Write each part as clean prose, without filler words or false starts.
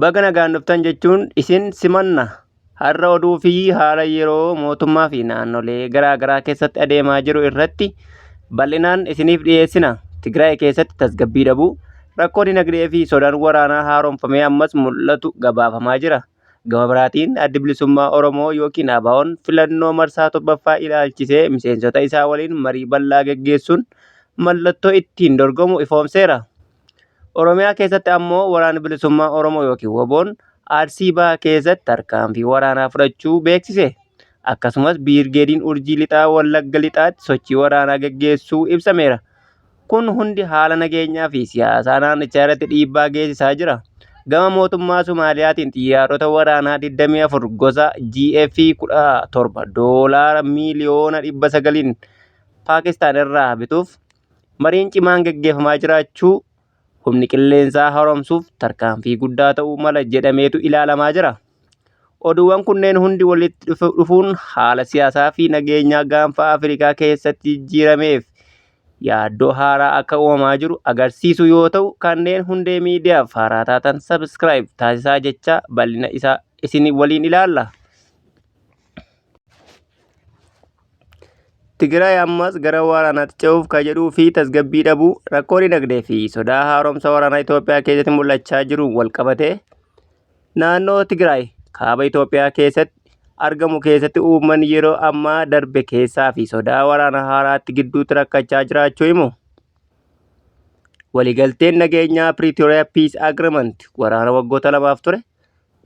Baga nagaan dhuftan jechuun isin simanna. Har'a oduu fi haala yeroo mootummaa fi naannolee garaa garaa keessatti adeemaa jiru irratti bal'inaan isiniif dhiyeessina. Tigraay keessatti tasgabbii dhabuu, rakkoo dinagdee fi sodaan waraanaa haaromfamee ammas mul'atu gabaafamaa jira. Gama biraatiin addi bilisummaa Oromoo yookiin ABO'n filannoo marsaa torbaffaa ilaalchisee miseensota isaa waliin marii bal'aa geggeessuun mallattoo ittiin dorgomu ifoomseera. Oromiyaa keessatti ammoo waraana bilisummaa Oromoo yookiin WBO'n Arsii Bahaa keessatti tarkaanfii waraanaa fudhachuu beeksise. Akkasumas biirgeediin Urjii Lixaa Wallagga Lixaatti sochii waraanaa geggeessuu ibsameera. Kun hundi haala nageenyaa fi siyaasaa naannichaa irratti dhiibbaa geessisaa jira. Gama mootummaa Somaaliyaatiin xiyyaarota waraanaa 24 gosa GF-17 doolaara miiliyoona 900 Paakistaan irraa bituuf mariin cimaan geggeeffamaa jiraachuu humni qilleensaa haaromsuuf tarkaanfii guddaa ta'uu mala jedhameetu ilaalamaa jira. Oduuwwan kunneen hundi walitti dhufuun haala siyaasaa fi nageenyaa gaanfa Afrikaa keessatti jijjiirameef yaaddoo haaraa akka uumamaa jiru agarsiisu yoo ta'u, kanneen hundee miidiyaaf haaraa taatan sabskiraayib taasisaa jecha bal'ina isaa isin waliin ilaalla. Tigraay ammas gara waraanaatti ce'uuf kan jedhuu fi tasgabbii dhabuu, rakkoo dinagdee fi sodaa haaromsa waraanaa Itoophiyaa keessatti mul'achaa jiru walqabatee naannoo Tigraay kaaba Itoophiyaa keessatti argamu keessatti uummanni yeroo ammaa darbe keessaa fi sodaa waraana haaraatti gidduutti rakkachaa jiraachuu himu. Waliigalteen nageenyaa Pretoria Peace Agreement waraana waggoota 2 ture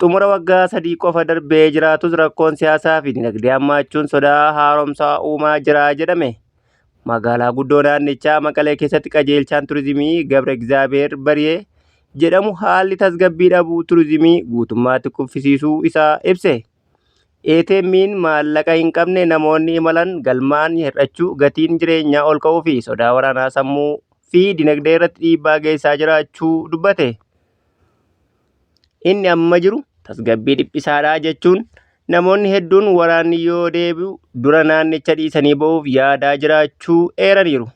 xumura waggaa 3 qofa darbee jiraatus rakkoon siyaasaa fi dinagdee hammaachuun sodaa haaromsaa uumaa jira jedhame. Magaalaa guddoo naannichaa Maqalee keessatti qajeelchaan turizimii Gabre Egzaabeer Bariyee jedhamu haalli tasgabbii dhabuu turizimii guutummaatti kuffisiisuu isaa ibse. ATM'n maallaqa hin qabne namoonni imalan galmaan hir'achuu, gatiin jireenyaa ol ka'uu fi sodaa waraanaa sammuu fi dinagdee irratti dhiibbaa geessisaa jiraachuu dubbate. Inni amma jiru tasgabbii dhiphisaadha jechuun namoonni hedduun waraanni yoo deebi'u dura naannicha dhiisanii ba'uuf yaadaa jiraachuu eeraniiru.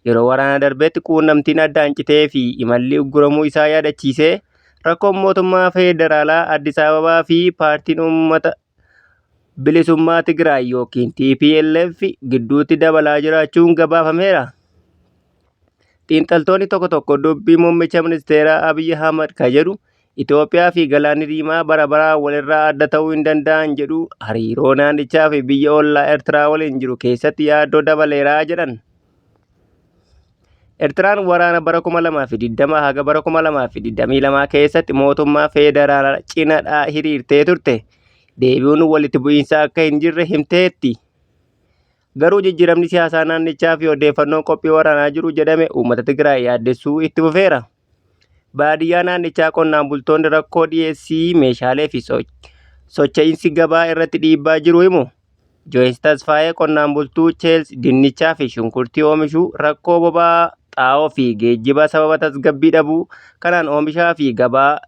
Yeroo waraana darbetti quunnamtiin addaan citee fi imalli ugguramuu isaa yaadachiisee rakkoon mootummaa federaalaa Addis Ababaa fi paartiin uummata bilisummaa Tigraay yookiin TPLF gidduutti dabalaa jiraachuun gabaafameera. Xiinxaltoonni tokko tokko dubbii muummicha ministeeraa Abiyyi Ahmad kan jedhu Itoophiyaa fi Galaanni Diimaa bara baraan walirraa adda ta'uu hin danda'an jedhu hariiroo naannichaa fi biyya ollaa Eertiraa waliin jiru keessatti yaaddoo dabaleeraa jedhan. Eertiraan waraana bara 2020 haga bara 2022 keessatti mootummaa federaalaa cinaadhaa hiriirtee turte. Deebi'uun walitti bu'iinsa akka hin jirre himteetti. Garuu jijjiiramni siyaasaa naannichaa fi odeeffannoon qophii waraanaa jiru jedhame uummata Tigraay yaaddessuu itti fufeera. Baadiyyaa naannichaa qonnaan bultoonni rakkoo dhiyeessii meeshaalee fi socho'iinsi gabaa irratti dhiibbaa jiru himu. Joyce Tasfaayee qonnaan bultuu Cheels dinnichaa fi shunkurtii oomishuu rakkoo boba'aa xaa'oo fi geejjiba sababa tasgabbii dhabuu kanaan oomishaa fi gabaa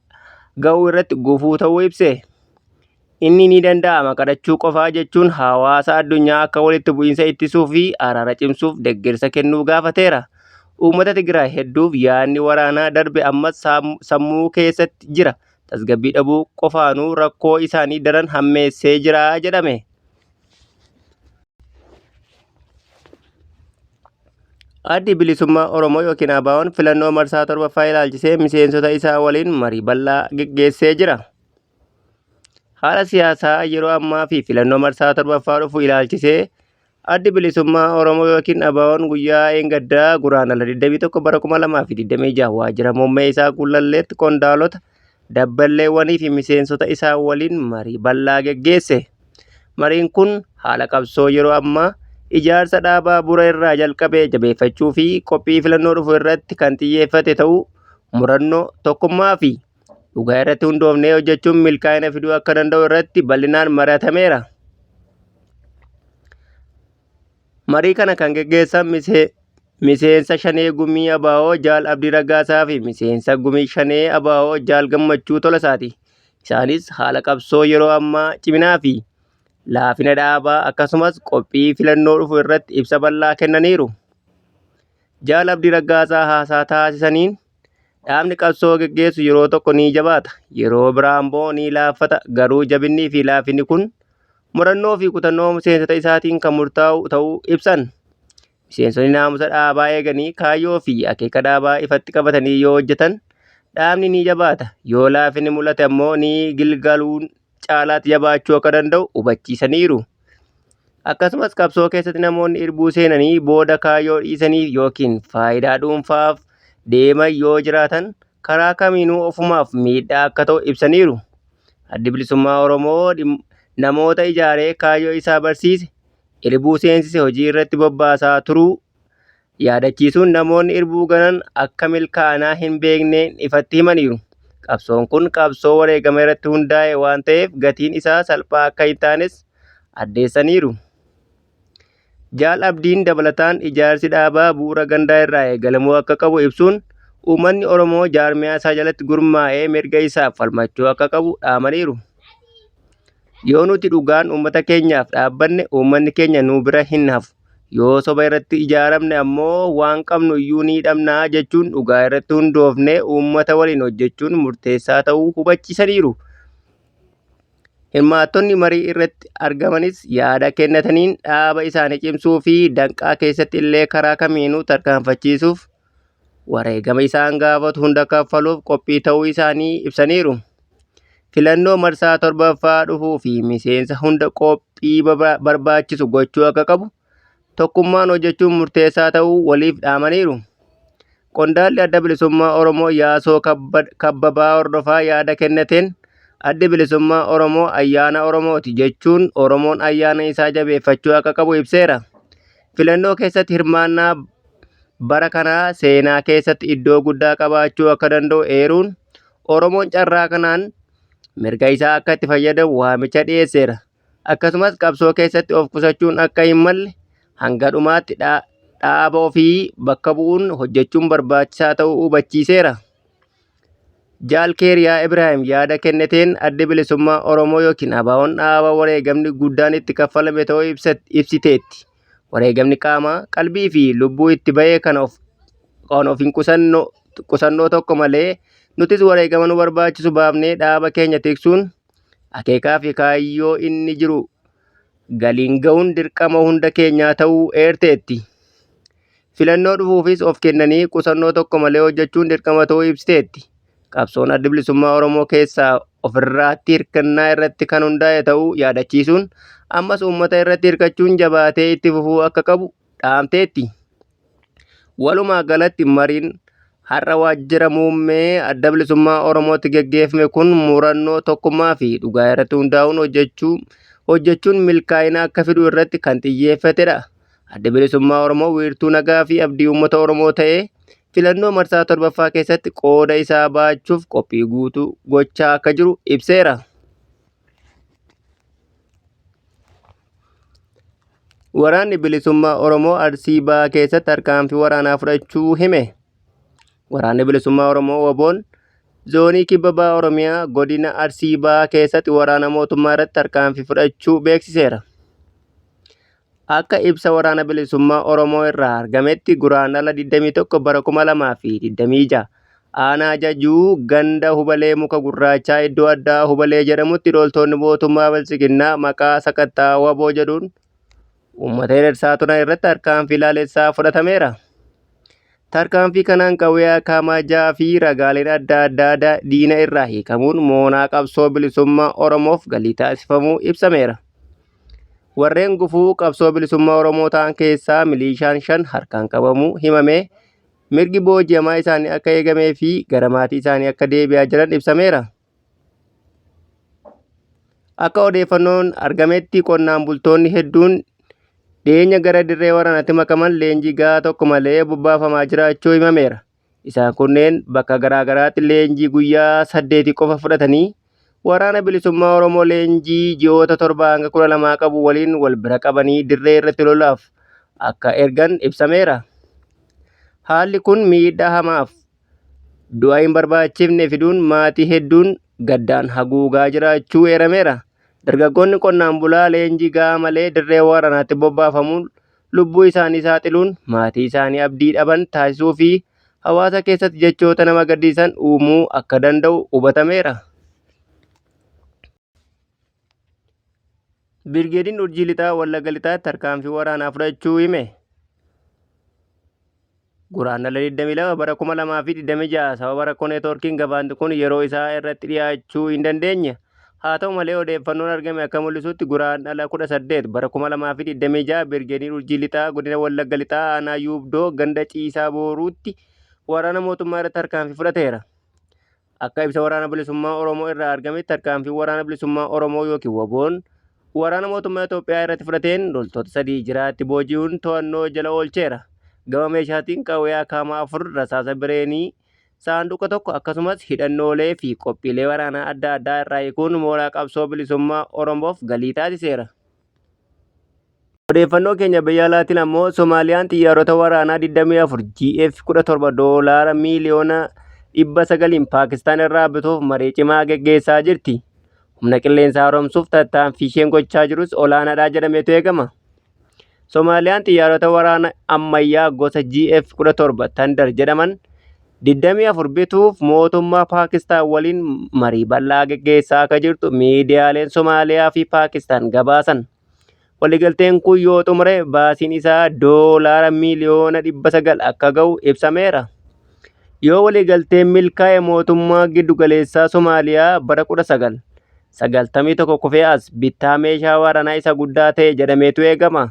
ga'uu irratti gufuu ta'uu ibse. Inni ni danda'ama kadhachuu qofaa jechuun hawaasa addunyaa akka walitti bu'iinsa ittisuu fi araara cimsuuf deeggarsa kennuu gaafateera. Uummata Tigraay hedduuf yaadni waraanaa darbe ammas sammuu keessatti jira. Tasgabbii dhabuu qofaanuu rakkoo isaanii daran hammeessee jira jedhame. Addi bilisummaa Oromoo yookiin ABO'n filannoo marsaa torbaffaa ilaalchisee miseensota isaa waliin marii bal'aa geggeessee jira. Haala siyaasaa yeroo ammaa fi filannoo marsaa torbaffaa dhufu ilaalchisee addi bilisummaa Oromoo yookiin ABO'n guyyaa eeggaddaa guraandhala 21 bara 2026 waajjira muummee isaa Gullalleetti qondaalota dabballeewwanii fi miseensota isaa waliin marii bal'aa geggeesse. Mariin kun haala qabsoo yeroo ammaa ijaarsa dhaabaa bura irraa jalqabee jabeeffachuu fi qophii filannoo dhufu irratti kan xiyyeeffate ta'uu, murannoo, tokkummaa fi dhugaa irratti hundoofnee hojjechuun milkaa'ina fiduu akka danda'u irratti bal'inaan mari'atameera. Marii kana kan geggeessan miseensa Shanee Gumii ABO Jaal Abdii Raggaasaa fi miseensa Gumii Shanee ABO Jaal Gammachuu Tolasaati. Isaanis haala qabsoo yeroo ammaa ciminaa fi laafina dhaabaa akkasumas qophii filannoo dhufu irratti ibsa bal'aa kennaniiru. Jaal Abdii Raggaasaa haasaa taasisaniin Dhaabni qabsoo geggeessu yeroo tokko ni jabaata, yeroo biraa immoo ni laaffata. Garuu jabinnii fi laafinni kun murannoo fi kutannoo miseensota isaatiin kan murtaa'u ta'uu ibsan. Miseensonni naamusa dhaabaa eeganii kaayyoo fi akeeka dhaabaa ifatti qabatanii yoo hojjetan dhaabni ni jabaata. Yoo laafinni mul'ate ammoo ni gilgaluun caalaatti jabaachuu akka danda'u hubachiisaniiru. Akkasumas qabsoo keessatti namoonni irbuu seenanii booda kaayyoo dhiisanii yookiin faayidaa dhuunfaaf deeman yoo jiraatan karaa kamiinuu ofumaaf miidhaa akka ta'u ibsaniiru. Addi Bilisummaa Oromoo namoota ijaaree kaayyoo isaa barsiise irbuu seensise hojii irratti bobbaasaa turuu yaadachiisuun namoonni irbuu ganan akka milkaa'anaa hin beekneen ifatti himaniiru. Qabsoon kun qabsoo wareegama irratti hundaa'e waan ta'eef gatiin isaa salphaa akka hin taanes addeessaniiru. Jaal Abdiin dabalataan ijaarsi dhaabaa bu'uura gandaa irraa eegalamuu akka qabu ibsuun uummanni Oromoo jaarmiyaa isaa jalatti gurmaa'ee mirga isaaf falmachuu akka qabu dhaamaniiru. Yoo nuti dhugaan uummata keenyaaf dhaabbanne uummanni keenya nu bira hin hafu. Yoo soba irratti ijaaramne ammoo waan qabnu iyyuu ni dhabnaa jechuun dhugaa irratti hundoofne uummata waliin hojjechuun murteessaa ta'uu hubachiisaniiru. Hirmaattonni marii irratti argamanis yaada kennataniin dhaaba isaanii cimsuu fi danqaa keessatti illee karaa kamiinuu tarkaanfachiisuuf wareegama isaan gaafatu hunda kaffaluuf qophii ta'uu isaanii ibsaniiru. Filannoo marsaa 7ffaa dhufuu fi miseensa hunda qophii barbaachisu gochuu akka qabu tokkummaan hojjechuun murteessaa ta'uu waliif dhaamaniiru. Qondaalli Adda Bilisummaa Oromoo Yaasoo Kabbabaa Hordofaa yaada kennateen Addi Bilisummaa Oromoo ayyaana Oromooti jechuun Oromoon ayyaana isaa jabeeffachuu akka qabu ibseera. Filannoo keessatti hirmaannaa bara kanaa seenaa keessatti iddoo guddaa qabaachuu akka danda'u eeruun Oromoon carraa kanaan mirga isaa akka itti fayyadamu waamicha dhiyeesseera. Akkasumas qabsoo keessatti of qusachuun akka hin malle hanga dhumaatti dhaaba ofii bakka bu'uun hojjechuun barbaachisaa ta'uu hubachiiseera. Jaal Keeriyaa Ibraahim yaada kennateen Addi Bilisummaa Oromoo yookiin ABO'n dhaaba wareegamni guddaan itti kaffalame ta'uu ibsiteetti. Wareegamni qaamaa, qalbii fi lubbuu itti ba'ee kan of hin qusannoo tokko malee nutis wareegama nu barbaachisu baafnee dhaaba keenya tiksuun akeekaa fi kaayyoo inni jiru galiin ga'uun dirqama hunda keenyaa ta'uu eerteetti. Filannoo dhufuufis of kennanii qusannoo tokko malee hojjechuun dirqama ta'uu ibsiteetti. Qabsoon Adda Bilisummaa Oromoo keessaa ofirraatti hirkannaa irratti kan hundaa'e ta'uu yaadachiisuun ammas uummata irratti hirkachuun jabaatee itti fufuu akka qabu dhaamteetti. Walumaa galatti mariin har'a waajjira muummee Adda Bilisummaa Oromootti geggeeffame kun murannoo tokkummaa fi dhugaa irratti hundaa'uun hojjechuun milkaa'ina akka fidu irratti kan xiyyeeffatedha. Adda Bilisummaa Oromoo wiirtuu nagaa fi abdii uummata Oromoo ta'ee filannoo marsaa 7ffaa keessatti qooda isaa baachuuf qophii guutuu gochaa akka jiru ibseera. Waraanni Bilisummaa Oromoo Arsii Bahaa keessatti tarkaanfii waraanaa fudhachuu hime. Waraanni Bilisummaa Oromoo WBO'n zoonii kibba bahaa Oromiyaa godina Arsii Bahaa keessatti waraana mootummaa irratti tarkaanfii fudhachuu beeksiseera. Akka ibsa waraana Bilisummaa Oromoo irraa argametti guraandhala 21 bara 2026 aanaa Jajuu ganda Hubalee Muka Gurraachaa iddoo addaa Hubalee jedhamutti loltoonni mootummaa Bilisiginnaa maqaa sakattaa WBO jedhuun uummata hiriirsaa turan irratti tarkaanfii laalessaa fudhatameera. Tarkaanfii kanaan qawwee akaamajaa fi ragaaleen adda addaa diina irraa hiikamuun moonaa qabsoo bilisummaa Oromoof galii taasifamuu ibsameera. Warreen gufuu qabsoo bilisummaa Oromoo ta'an keessaa milishaan 5 harkaan qabamuu himamee mirgi booji'amaa isaanii akka eegamee fi gara maatii isaanii akka deebi'aa jiran ibsameera. Akka odeeffannoon argametti qonnaan bultoonni hedduun dhiyeenya gara dirree waraanaatti makaman leenjii gahaa tokko malee bobbaafamaa jiraachuu himameera. Isaan kunneen bakka garaagaraatti leenjii guyyaa 8 qofa fudhatanii waraana bilisummaa Oromoo leenjii ji'oota 7 hanga 12 qabu waliin wal bira qabanii dirree irratti lolaaf akka ergan ibsameera. Haalli kun miidhaa hamaaf du'a hin barbaachifne fiduun maatii hedduun gaddaan haguugaa jiraachuu eerameera. Dargaggoonni qonnaan bulaa leenjii gahaa malee dirree waraanaatti bobbaafamuun lubbuu isaanii saaxiluun maatii isaanii abdii dhaban taasisuu fi hawaasa keessatti jechoota nama gaddisiisan uumuu akka danda'u hubatameera. Birgeediin Urjii Lixaa Wallagga Lixaatti tarkaanfii waraanaa fudhachuu hime. Guraandhala 22 bara 2026 sababa rakkoo neetwoorkiin gabaanti kun yeroo isaa irratti dhiyaachuu hin dandeenye. Haa ta'u malee odeeffannoon argame akka mul'isutti guraandhala 18 bara 2026 Birgeediin Urjii Lixaa godina Wallagga Lixaa aanaa Yuubdoo ganda Ciisaa Booruutti waraana mootummaa irratti tarkaanfii fudhateera. Akka ibsa waraana bilisummaa Oromoo irraa argametti tarkaanfii waraana bilisummaa Oromoo yookiin WBO'n waraana mootummaa Itoophiyaa irratti fudhateen loltoota 3 jiraatti booji'uun to'annoo jala oolcheera. Gama meeshaatiin qawwee akaama 4 rasaasa bireenii saanduqa tokko akkasumas hidhannoolee fi qophiilee waraanaa adda addaa irraa hiikuun mooraa qabsoo bilisummaa Oromoof galii taasiseera. Odeeffannoo keenya biyya alaatiin ammoo Soomaaliyaan xiyyaarota waraanaa 24 GF-17 doolaara miiliyoona 900 Paakistaan irraa bituuf marii cimaa geggeessaa jirti. Humna qilleensaa haaromsuuf tattaaffii isheen gochaa jirus olaanaadha jedhameetu eegama. Soomaaliyaan xiyyaarota waraana ammayyaa gosa GF-17 Thunder jedhaman 24 bituuf mootummaa Paakistaan waliin marii bal'aa geggeessaa akka jirtu miidiyaaleen Soomaaliyaa fi Paakistaan gabaasan. Waliigalteen kun yoo xumure baasiin isaa doolaara miiliyoona 900 akka ga'u ibsameera. Yoo waliigalteen milkaa'e mootummaa giddugaleessaa Soomaaliyaa bara 1991 kufee as bittaa meeshaa waraanaa isa guddaa ta'e jedhameetu eegama.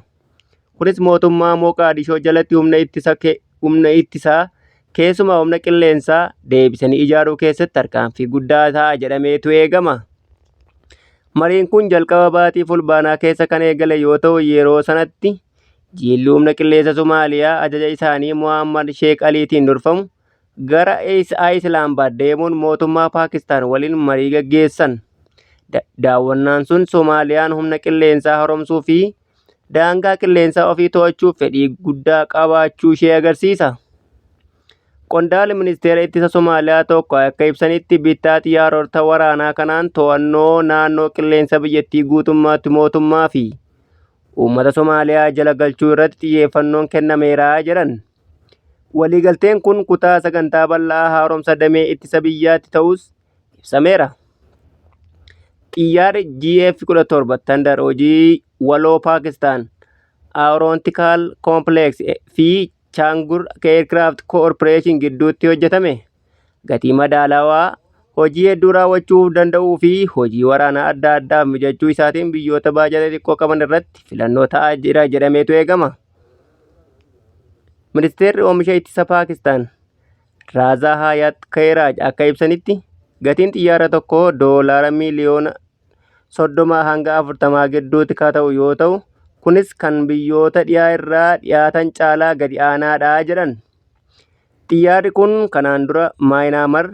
Kunis mootummaa Moqaadishoo jalatti humna ittisaa keessumaa humna qilleensaa deebisanii ijaaruu keessatti tarkaanfii guddaa ta'a jedhameetu eegama. Mariin kun jalqaba baatii fulbaanaa keessa kan eegale yoo ta'u yeroo sanatti jiilli humna qilleensa Somaaliyaa ajaja isaanii Mohammad Sheek Aliitiin durfamu gara Islaambaad deemuun mootummaa Paakistaan waliin marii gaggeessan. Daawwannaan sun Soomaaliyaan humna qilleensaa haaromsuu fi daangaa qilleensaa ofii to'achuuf fedhii guddaa qabaachuu ishee agarsiisa. Qondaalli ministeera ittisa Soomaaliyaa tokko akka ibsanitti bittaa xiyyaarota waraanaa kanaan to'annoo naannoo qilleensa biyyattii guutummaatti mootummaa fi uummata Soomaaliyaa jala galchuu irratti xiyyeeffannoon kennameera jedhan. Waliigalteen kun kutaa sagantaa bal'aa haaromsa damee ittisa biyyaatti ta'us ibsameera. Xiyyaarri GF-17 Thunder hojii waloo Paakistaan Aeronautical Complex fi Changur Aircraft Corporation gidduutti hojjetame. Gatii madaalawaa hojii hedduu raawwachuu danda'uu fi hojii waraanaa adda addaaf mijachuu isaatiin biyyoota baajata xiqqoo qaban irratti filannoo ta'aa jira jedhameetu eegama. Ministeerri oomisha ittisa Paakistaan Raazaa Hayat Kairaaj akka ibsanitti gatiin xiyyaara tokko doolaara miiliyoona 30 hanga 40 gidduutti kan ta'u yoo ta'u kunis kan biyyoota dhiyaa irraa dhiyaatan caalaa gadi aanaadha jedhan. Xiyyaarri kun kanaan dura Maayinaamar,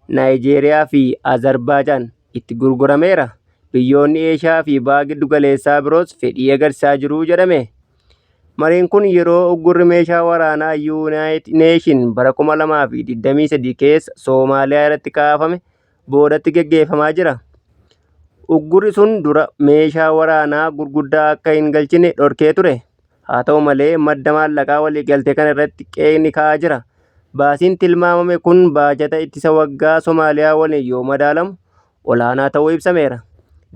Naayijeeriyaa fi Azerbaajaan itti gurgurameera. Biyyoonni Eeshiyaa fi baha giddu galeessaa biroos fedhii agarsiisaa jiru jedhame. Mariin kun yeroo uggurri meeshaa waraanaa Yuunaayitid Neeshin bara 2023 keessa Soomaaliyaa irratti kaafame boodatti geggeeffamaa jira. Uggurri sun dura meeshaa waraanaa gurguddaa akka hin galchine dhorkee ture. Haa ta'u malee madda maallaqaa waliigaltee kana irratti qeeqni ka'aa jira. Baasiin tilmaamame kun baajata ittisa waggaa Soomaaliyaa waliin yoo madaalamu olaanaa ta'uu ibsameera.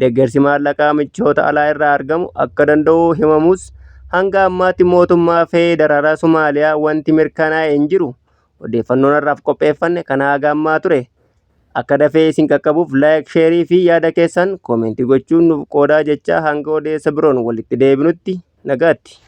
Deeggarsi maallaqaa michoota alaa irraa argamu akka danda'u himamus hanga ammaatti mootummaa federaalaa Soomaaliyaa wanti mirkanaa'e hin jiru. Odeeffannoon har'aaf qopheeffanne kana haga ammaa ture. Akka dafee isin qaqqabuuf laayik, sheerii fi yaada keessan koomentii gochuun nuuf qoodaa jecha hanga odeessa biroon walitti deebinutti nagaatti.